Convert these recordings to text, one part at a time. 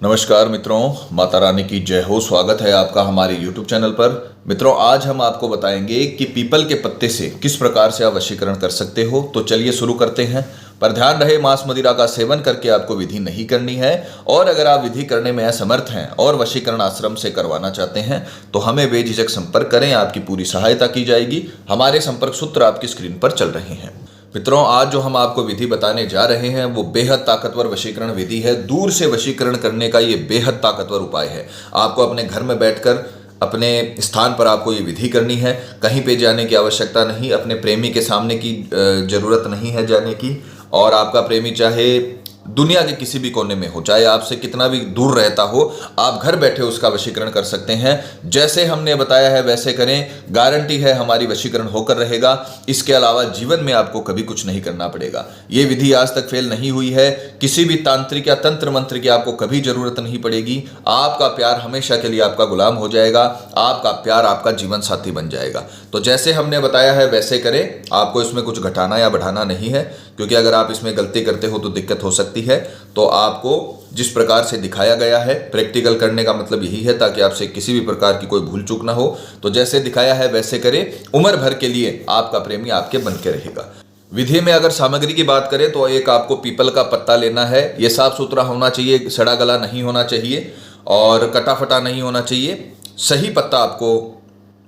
नमस्कार मित्रों, माता रानी की जय हो। स्वागत है आपका हमारे YouTube चैनल पर। मित्रों, आज हम आपको बताएंगे कि पीपल के पत्ते से किस प्रकार से आप वशीकरण कर सकते हो। तो चलिए शुरू करते हैं। पर ध्यान रहे, मांस मदिरा का सेवन करके आपको विधि नहीं करनी है। और अगर आप विधि करने में असमर्थ हैं और वशीकरण आश्रम से करवाना चाहते हैं तो हमें बेझिझक संपर्क करें, आपकी पूरी सहायता की जाएगी। हमारे संपर्क सूत्र आपकी स्क्रीन पर चल रहे हैं। मित्रों, आज जो हम आपको विधि बताने जा रहे हैं वो बेहद ताकतवर वशीकरण विधि है। दूर से वशीकरण करने का ये बेहद ताकतवर उपाय है। आपको अपने घर में बैठकर अपने स्थान पर आपको ये विधि करनी है। कहीं पे जाने की आवश्यकता नहीं, अपने प्रेमी के सामने की जरूरत नहीं है जाने की। और आपका प्रेमी चाहे दुनिया के किसी भी कोने में हो, चाहे आपसे कितना भी दूर रहता हो, आप घर बैठे उसका वशीकरण कर सकते हैं। जैसे हमने बताया है वैसे करें, गारंटी है हमारी वशीकरण होकर रहेगा। इसके अलावा जीवन में आपको कभी कुछ नहीं करना पड़ेगा। ये विधि आज तक फेल नहीं हुई है। किसी भी तांत्रिक या तंत्र मंत्र की आपको कभी जरूरत नहीं पड़ेगी। आपका प्यार हमेशा के लिए आपका गुलाम हो जाएगा। आपका प्यार आपका जीवन साथी बन जाएगा। तो जैसे हमने बताया है वैसे करें। आपको इसमें कुछ घटाना या बढ़ाना नहीं है, क्योंकि अगर आप इसमें गलती करते हो तो दिक्कत हो सकती है। तो आपको जिस प्रकार से दिखाया गया है, प्रैक्टिकल करने का मतलब यही है ताकि आपसे किसी भी प्रकार की कोई भूल चूक ना हो। तो जैसे दिखाया है वैसे करें। उम्र भर के लिए आपका प्रेमी आपके बन के रहेगा। विधि में अगर सामग्री की बात करें तो एक आपको पीपल का पत्ता लेना है। यह साफ सुथरा होना चाहिए, सड़ा गला नहीं होना चाहिए और कटा फटा नहीं होना चाहिए। सही पत्ता आपको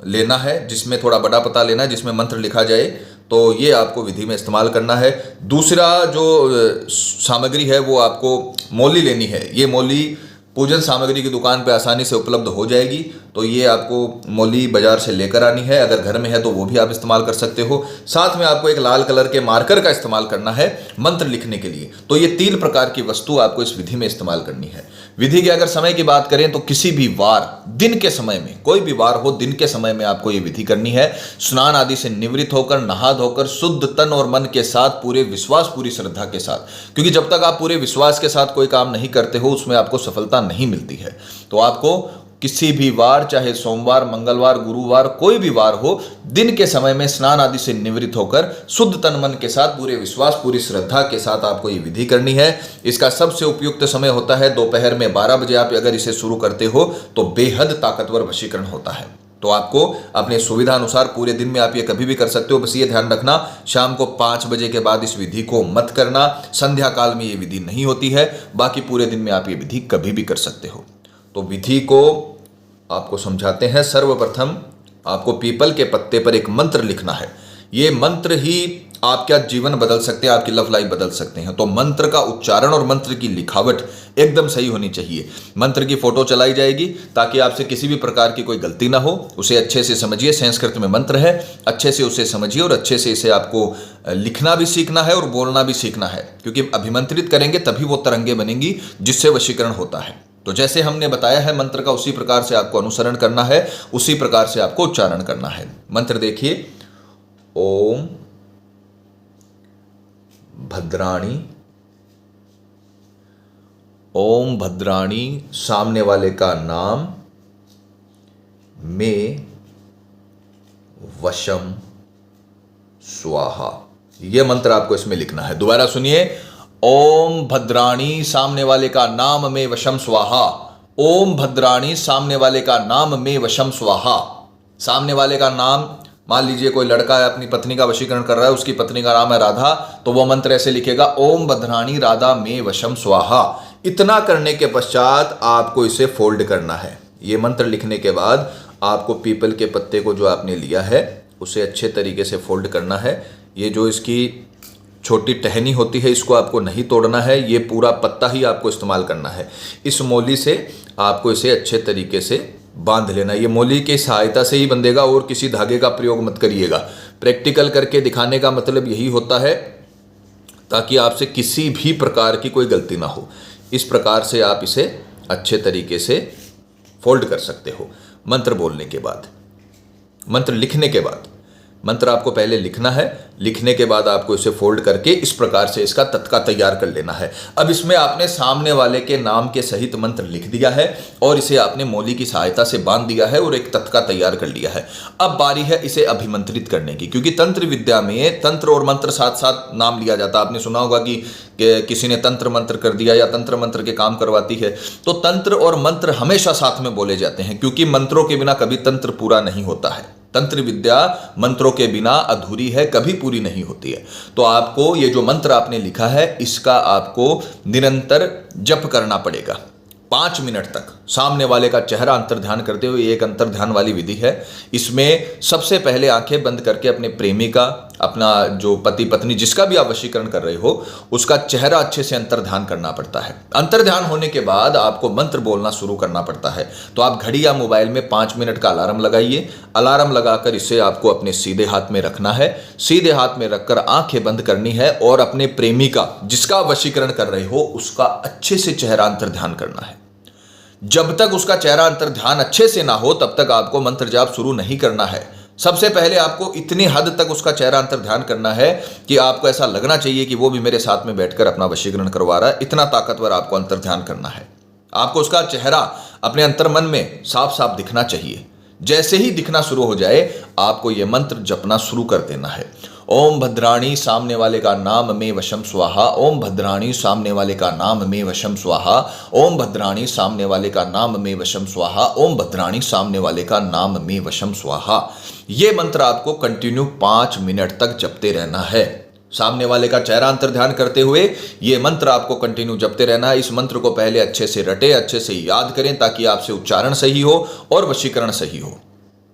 लेना है, जिसमें थोड़ा बड़ा पत्ता लेना है, जिसमें मंत्र लिखा जाए। तो ये आपको विधि में इस्तेमाल करना है। दूसरा जो सामग्री है वो आपको मौली लेनी है। ये मौली पूजन सामग्री की दुकान पे आसानी से उपलब्ध हो जाएगी। तो ये आपको मौली बाजार से लेकर आनी है। अगर घर में है तो वो भी आप इस्तेमाल कर सकते हो। साथ में आपको एक लाल कलर के मार्कर का इस्तेमाल करना है मंत्र लिखने के लिए। तो ये 3 प्रकार की वस्तु आपको इस विधि में इस्तेमाल करनी है। विधि के अगर समय की बात करें तो किसी भी वार, दिन के समय में, कोई भी वार हो, दिन के समय में आपको ये विधि करनी है। स्नान आदि से निवृत्त होकर, नहा धोकर, शुद्ध तन और मन के साथ, पूरे विश्वास, पूरी श्रद्धा के साथ। क्योंकि जब तक आप पूरे विश्वास के साथ कोई काम नहीं करते हो उसमें आपको सफलता नहीं मिलती है। तो आपको किसी भी वार, चाहे सोमवार, मंगलवार, गुरुवार, कोई भी वार हो, दिन के समय में स्नान आदि से निवृत्त होकर शुद्ध तन मन के साथ, पूरे विश्वास, पूरी श्रद्धा के साथ आपको ये विधि करनी है। इसका सबसे उपयुक्त समय होता है दोपहर में 12 बजे। आप अगर इसे शुरू करते हो तो बेहद ताकतवर वशीकरण होता है। तो आपको अपने सुविधा अनुसार पूरे दिन में आप ये कभी भी कर सकते हो। बस ये ध्यान रखना, शाम को 5 बजे के बाद इस विधि को मत करना। संध्या काल में ये विधि नहीं होती है। बाकी पूरे दिन में आप ये विधि कभी भी कर सकते हो। तो विधि को आपको समझाते हैं। सर्वप्रथम आपको पीपल के पत्ते पर एक मंत्र लिखना है। ये मंत्र ही आपका जीवन बदल सकते हैं, आपकी लव लाइफ बदल सकते हैं। तो मंत्र का उच्चारण और मंत्र की लिखावट एकदम सही होनी चाहिए। मंत्र की फोटो चलाई जाएगी ताकि आपसे किसी भी प्रकार की कोई गलती ना हो। उसे अच्छे से समझिए। संस्कृत में मंत्र है, अच्छे से उसे समझिए और अच्छे से इसे आपको लिखना भी सीखना है और बोलना भी सीखना है। क्योंकि अभिमंत्रित करेंगे तभी वो तरंगे बनेंगी जिससे वशीकरण होता है। तो जैसे हमने बताया है मंत्र का, उसी प्रकार से आपको अनुसरण करना है, उसी प्रकार से आपको उच्चारण करना है। मंत्र देखिए, ओम भद्राणी। ओम भद्राणी, सामने वाले का नाम, में वशम स्वाहा। यह मंत्र आपको इसमें लिखना है। दोबारा सुनिए, ओम भद्राणी, सामने वाले का नाम, में वशम स्वाहा। ओम भद्राणी, सामने वाले का नाम, में वशम स्वाहा। सामने वाले का नाम, मान लीजिए कोई लड़का है, अपनी पत्नी का वशीकरण कर रहा है, उसकी पत्नी का नाम है राधा, तो वह मंत्र ऐसे लिखेगा, ओम भद्राणी राधा में वशम स्वाहा। इतना करने के पश्चात आपको इसे फोल्ड करना है। ये मंत्र लिखने के बाद आपको पीपल के पत्ते को जो आपने लिया है उसे अच्छे तरीके से फोल्ड करना है। ये जो इसकी छोटी टहनी होती है इसको आपको नहीं तोड़ना है। ये पूरा पत्ता ही आपको इस्तेमाल करना है। इस मौली से आपको इसे अच्छे तरीके से बांध लेना। ये मौली की सहायता से ही बंधेगा और किसी धागे का प्रयोग मत करिएगा। प्रैक्टिकल करके दिखाने का मतलब यही होता है ताकि आपसे किसी भी प्रकार की कोई गलती ना हो। इस प्रकार से आप इसे अच्छे तरीके से फोल्ड कर सकते हो। मंत्र बोलने के बाद, मंत्र लिखने के बाद मंत्र आपको पहले लिखना है, लिखने के बाद आपको इसे फोल्ड करके इस प्रकार से इसका तत्का तैयार कर लेना है। अब इसमें आपने सामने वाले के नाम के सहित मंत्र लिख दिया है और इसे आपने मौली की सहायता से बांध दिया है और एक तत्का तैयार कर लिया है। अब बारी है इसे अभिमंत्रित करने की, क्योंकि तंत्र विद्या में तंत्र और मंत्र साथ साथ नाम लिया जाता है। आपने सुना होगा कि किसी ने तंत्र मंत्र कर दिया या तंत्र मंत्र के काम करवाती है, तो तंत्र और मंत्र हमेशा साथ में बोले जाते हैं, क्योंकि मंत्रों के बिना कभी तंत्र पूरा नहीं होता है। तंत्र विद्या मंत्रों के बिना अधूरी है, कभी पूरी नहीं होती है। तो आपको ये जो मंत्र आपने लिखा है इसका आपको निरंतर जप करना पड़ेगा 5 मिनट तक, सामने वाले का चेहरा अंतर्ध्यान करते हुए। एक अंतर्ध्यान वाली विधि है। इसमें सबसे पहले आंखें बंद करके अपने प्रेमी का, अपना जो पति पत्नी जिसका भी आप वशीकरण कर रहे हो, उसका चेहरा अच्छे से अंतर्ध्यान करना पड़ता है। अंतर्ध्यान होने के बाद आपको मंत्र बोलना शुरू करना पड़ता है। तो आप घड़ी या मोबाइल में 5 मिनट का अलार्म लगाइए। अलार्म लगाकर इसे आपको अपने सीधे हाथ में रखना है। सीधे हाथ में रखकर आंखें बंद करनी है और अपने प्रेमी का, जिसका वशीकरण कर रहे हो, उसका अच्छे से चेहरा अंतर्ध्यान करना है। जब तक उसका चेहरा अंतर्ध्यान अच्छे से ना हो तब तक आपको मंत्र जाप शुरू नहीं करना है। सबसे पहले आपको इतनी हद तक उसका चेहरा अंतर्ध्यान करना है कि आपको ऐसा लगना चाहिए कि वो भी मेरे साथ में बैठकर अपना वशीकरण करवा रहा है। इतना ताकतवर आपको अंतर्ध्यान करना है। आपको उसका चेहरा अपने अंतर्मन में साफ साफ दिखना चाहिए। जैसे ही दिखना शुरू हो जाए आपको यह मंत्र जपना शुरू कर देना है। ओम भद्राणी, सामने वाले का नाम में वशम स्वाहा। ओम भद्राणी, सामने वाले का नाम में वशम स्वाहा। ओम भद्राणी, सामने वाले का नाम में वशम स्वाहा। ओम भद्राणी, सामने वाले का नाम में वशम स्वाहा। ये मंत्र आपको कंटिन्यू 5 मिनट तक जपते रहना है। सामने वाले का चेहरा अंतर्ध्यान करते हुए ये मंत्र आपको कंटिन्यू जपते रहना है। इस मंत्र को पहले अच्छे से रटे, अच्छे से याद करें ताकि आपसे उच्चारण सही हो और वशीकरण सही हो।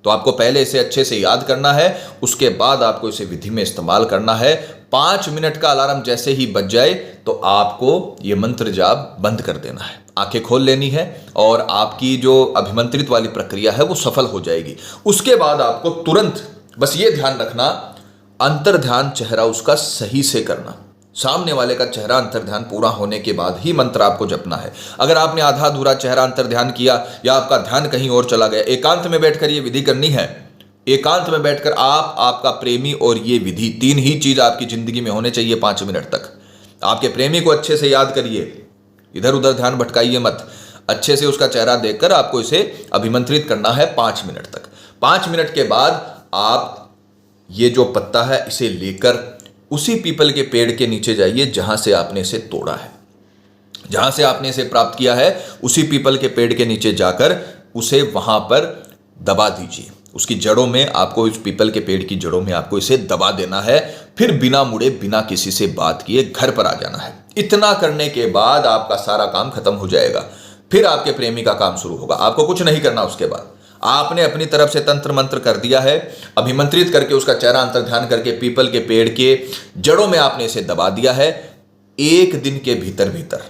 तो आपको पहले इसे अच्छे से याद करना है, उसके बाद आपको इसे विधि में इस्तेमाल करना है। 5 मिनट का अलार्म जैसे ही बज जाए तो आपको ये मंत्र जाप बंद कर देना है, आंखें खोल लेनी है और आपकी जो अभिमंत्रित वाली प्रक्रिया है वो सफल हो जाएगी। उसके बाद आपको तुरंत बस ये ध्यान रखना, अंतर्ध्यान चेहरा उसका सही से करना। सामने वाले का चेहरा अंतर्ध्यान पूरा होने के बाद ही मंत्र आपको जपना है। अगर आपने आधा अधूरा चेहरा अंतर्ध्यान किया या आपका ध्यान कहीं और चला गया, एकांत में बैठकर ये विधि करनी है। एकांत में बैठकर आप, आपका प्रेमी और ये विधि, 3 ही चीज आपकी जिंदगी में होने चाहिए 5 मिनट तक। आपके प्रेमी को अच्छे से याद करिए, इधर उधर ध्यान भटकाइए मत। अच्छे से उसका चेहरा देखकर आपको इसे अभिमंत्रित करना है 5 मिनट तक। 5 मिनट के बाद आप ये जो पत्ता है इसे लेकर उसी पीपल के पेड़ के नीचे जाइए जहां से आपने इसे तोड़ा है। जहां से आपने इसे प्राप्त किया है उसी पीपल के पेड़ के नीचे जाकर उसे वहां पर दबा दीजिए। उसकी जड़ों में, आपको इस पीपल के पेड़ की जड़ों में आपको इसे दबा देना है। फिर बिना मुड़े, बिना किसी से बात किए घर पर आ जाना है। इतना करने के बाद आपका सारा काम खत्म हो जाएगा। फिर आपके प्रेमी का काम शुरू होगा। आपको कुछ नहीं करना। उसके बाद आपने अपनी तरफ से तंत्र मंत्र कर दिया है, अभिमंत्रित करके उसका चेहरा अंतर्ध्यान करके पीपल के पेड़ के जड़ों में आपने इसे दबा दिया है। 1 दिन के भीतर भीतर,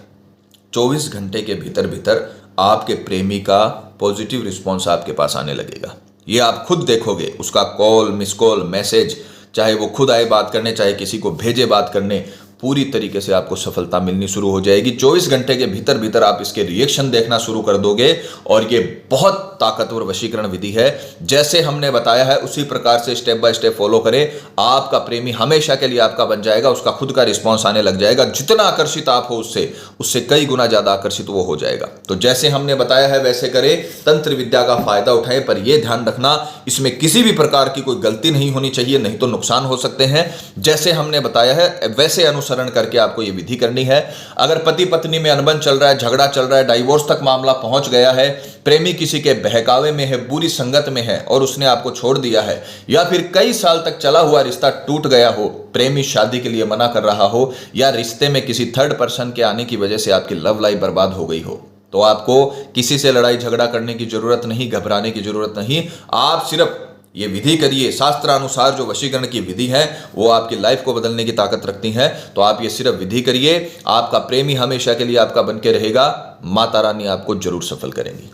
24 घंटे के भीतर भीतर आपके प्रेमी का पॉजिटिव रिस्पॉन्स आपके पास आने लगेगा। ये आप खुद देखोगे। उसका कॉल, मिस कॉल, मैसेज, चाहे वो खुद आए बात करने, चाहे किसी को भेजे बात करने, पूरी तरीके से आपको सफलता मिलनी शुरू हो जाएगी। 24 घंटे के भीतर भीतर आप इसके रिएक्शन देखना शुरू कर दोगे। और ये बहुत ताकतवर वशीकरण विधि है। जैसे हमने बताया है उसी प्रकार से स्टेप बाय स्टेप फॉलो करें। आपका प्रेमी हमेशा के लिए आपका बन जाएगा। उसका खुद का रिस्पॉन्स आने लग जाएगा। जितना आकर्षित आप हो उससे कई गुना ज्यादा आकर्षित वो हो जाएगा। तो जैसे हमने बताया है वैसे करें, तंत्र विद्या का फायदा उठाएं। पर यह ध्यान रखना, इसमें किसी भी प्रकार की कोई गलती नहीं होनी चाहिए, नहीं तो नुकसान हो सकते हैं। जैसे हमने बताया है वैसे अनुसरण करके आपको यह विधि करनी है। अगर पति पत्नी में अनबन चल रहा है, झगड़ा चल रहा है, डाइवोर्स तक मामला पहुंच गया है, प्रेमी किसी के बहकावे में है, बुरी संगत में है और उसने आपको छोड़ दिया है, या फिर कई साल तक चला हुआ रिश्ता टूट गया हो, प्रेमी शादी के लिए मना कर रहा हो, या रिश्ते में किसी थर्ड पर्सन के आने की वजह से आपकी लव लाइफ बर्बाद हो गई हो, तो आपको किसी से लड़ाई झगड़ा करने की जरूरत नहीं, घबराने की जरूरत नहीं। आप सिर्फ ये विधि करिए। शास्त्रानुसार जो वशीकरण की विधि है वो आपकी लाइफ को बदलने की ताकत रखती है। तो आप ये सिर्फ विधि करिए, आपका प्रेमी हमेशा के लिए आपका बन के रहेगा। माता रानी आपको जरूर सफल करेंगी।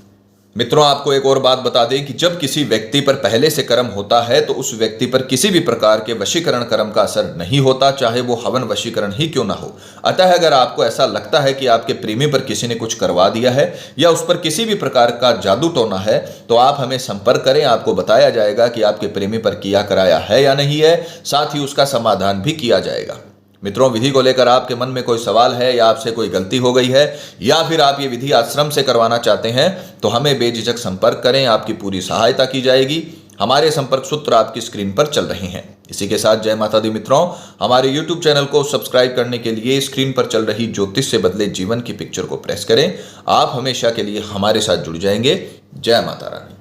मित्रों, आपको एक और बात बता दें कि जब किसी व्यक्ति पर पहले से कर्म होता है तो उस व्यक्ति पर किसी भी प्रकार के वशीकरण कर्म का असर नहीं होता, चाहे वो हवन वशीकरण ही क्यों ना हो। अतः अगर आपको ऐसा लगता है कि आपके प्रेमी पर किसी ने कुछ करवा दिया है या उस पर किसी भी प्रकार का जादू टोना है, तो आप हमें संपर्क करें। आपको बताया जाएगा कि आपके प्रेमी पर किया कराया है या नहीं है, साथ ही उसका समाधान भी किया जाएगा। मित्रों, विधि को लेकर आपके मन में कोई सवाल है या आपसे कोई गलती हो गई है या फिर आप ये विधि आश्रम से करवाना चाहते हैं तो हमें बेझिझक संपर्क करें, आपकी पूरी सहायता की जाएगी। हमारे संपर्क सूत्र आपकी स्क्रीन पर चल रहे हैं। इसी के साथ जय माता दी मित्रों, हमारे YouTube चैनल को सब्सक्राइब करने के लिए स्क्रीन पर चल रही ज्योतिष से बदले जीवन की पिक्चर को प्रेस करें। आप हमेशा के लिए हमारे साथ जुड़ जाएंगे। जय माता रानी।